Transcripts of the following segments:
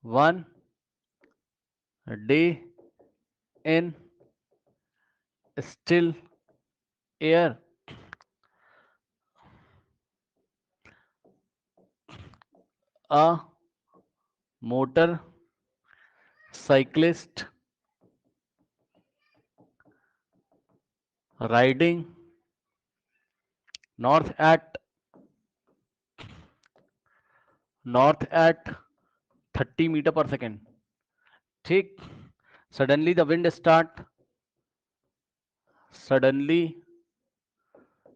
1 day in still air, a motor cyclist riding north at north at 30 metre पर second, ठीक। Suddenly the wind start, suddenly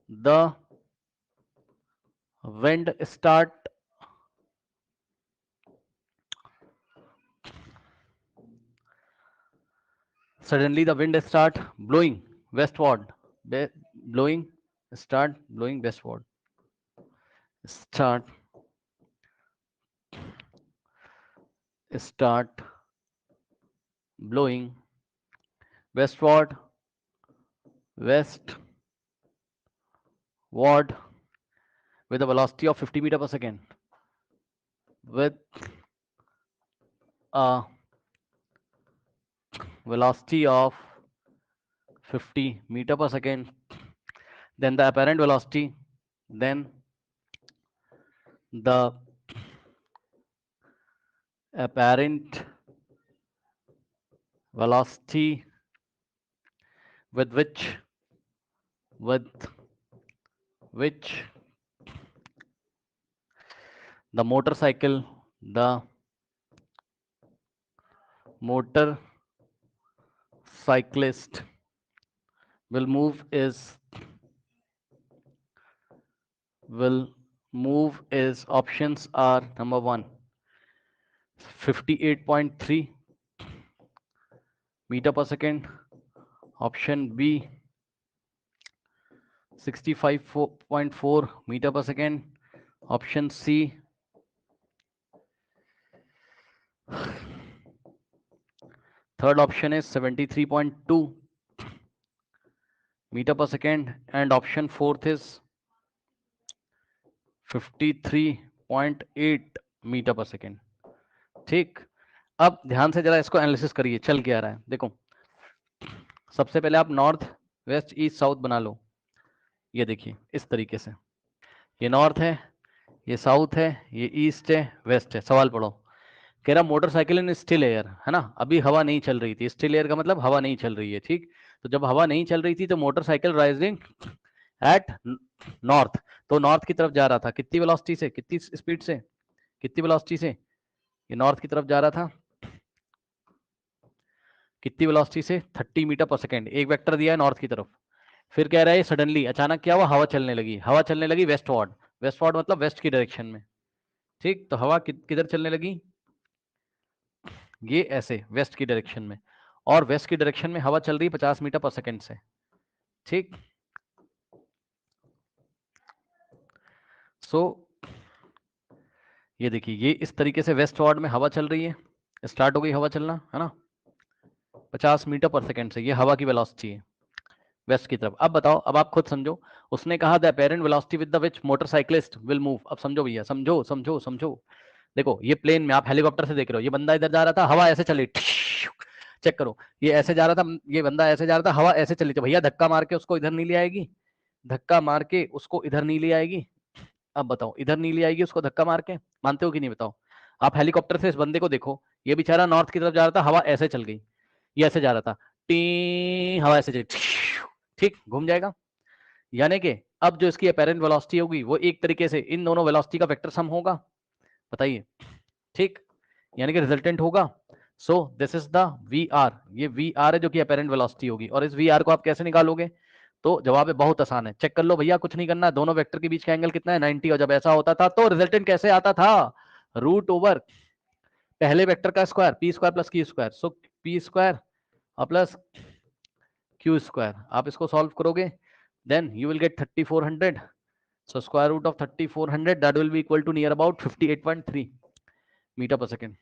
the wind start suddenly the wind start blowing westward, blowing, start blowing westward, start blowing westward, westward with a velocity of 50 meter per second, with a velocity of 50 meter per second. Then the apparent velocity, then the apparent velocity with which the motorcycle cyclist will move is options are number 1 58.3 meter per second, option B 65.4 meter per second, option C 3rd option is 73.2 meter per second, and option 4th is 53.8 metre पर second, ठीक। अब ध्यान से जरा इसको analysis करिए, चल क्या रहा है देखो। सबसे पहले आप नॉर्थ वेस्ट ईस्ट साउथ बना लो, ये देखिए इस तरीके से, ये नॉर्थ है, ये साउथ है, ये ईस्ट है, वेस्ट है। सवाल पढ़ो, कह रहा मोटरसाइकिल इन स्टिल एयर, है ना, अभी हवा नहीं चल रही थी। स्टिल एयर का मतलब हवा नहीं चल रही है, ठीक। तो जब हवा नहीं चल रही थी तो मोटरसाइकिल राइजिंग एट नॉर्थ, तो नॉर्थ की तरफ जा रहा था, कितनी वेलोसिटी से, कितनी स्पीड से, कितनी वेलोसिटी से, ये नॉर्थ की तरफ जा रहा था, कितनी वेलोसिटी से, 30 मीटर पर सेकेंड। एक वेक्टर दिया है नॉर्थ की तरफ, फिर कह रहा है सडनली अचानक क्या हुआ, हवा चलने लगी, हवा चलने लगी वेस्टवर्ड, वेस्टवर्ड मतलब वेस्ट की डायरेक्शन में, ठीक। तो हवा किधर चलने लगी, ये ऐसे वेस्ट की डायरेक्शन में, और वेस्ट की डायरेक्शन में हवा चल रही है 50 मीटर पर सेकेंड से, ठीक। सो ये देखिए, ये इस तरीके से वेस्ट वार्ड में हवा चल रही है, स्टार्ट हो गई हवा चलना, है ना, 50 मीटर पर सेकेंड से, ये हवा की वेलोसिटी है वेस्ट की तरफ। अब बताओ, अब आप खुद समझो, उसने कहा the apparent velocity with the which motorcyclist will move. अब समझो भैया, समझो समझो समझो। देखो ये प्लेन में आप हेलीकॉप्टर से देख रहे हो, ये बंदा इधर जा रहा था, हवा ऐसे चली, चेक करो, ये ऐसे जा रहा था, ये बंदा ऐसे जा रहा था, हवा ऐसे चली, तो भैया धक्का मार के उसको इधर नहीं ले आएगी, धक्का मार के उसको इधर नहीं ले आएगी। अब बताओ, इधर नहीं ले आएगी उसको धक्का मार के, मानते हो कि नहीं बताओ। आप हेलीकॉप्टर से इस बंदे को देखो, ये बेचारा नॉर्थ की तरफ जा रहा था, हवा ऐसे चल गई, ये ऐसे जा रहा था, टी हवा ऐसे चली, ठीक, घूम जाएगा। यानी कि अब जो इसकी अपेरेंट वेलोसिटी होगी वो एक तरीके से इन दोनों वेलोसिटी का वेक्टर सम होगा, बताइए, ठीक। यानी कि रिजल्टेंट होगा। So this is the V R, ये वी आर है जो कि अपेरेंट वेलोसिटी होगी। और इस वी आर को आप कैसे निकालोगे, तो जवाब है बहुत आसान है, चेक कर लो भैया, कुछ नहीं करना, दोनों वेक्टर के बीच का एंगल कितना है 90, और जब ऐसा होता था तो रिजल्टेंट कैसे आता था, रूट ओवर पहले वेक्टर का square, P square plus Q square, so P square plus Q square. आप इसको सॉल्व करोगे, then you will get 3400, so square root of 3400 that will be equal to near about 58.3 meter per second।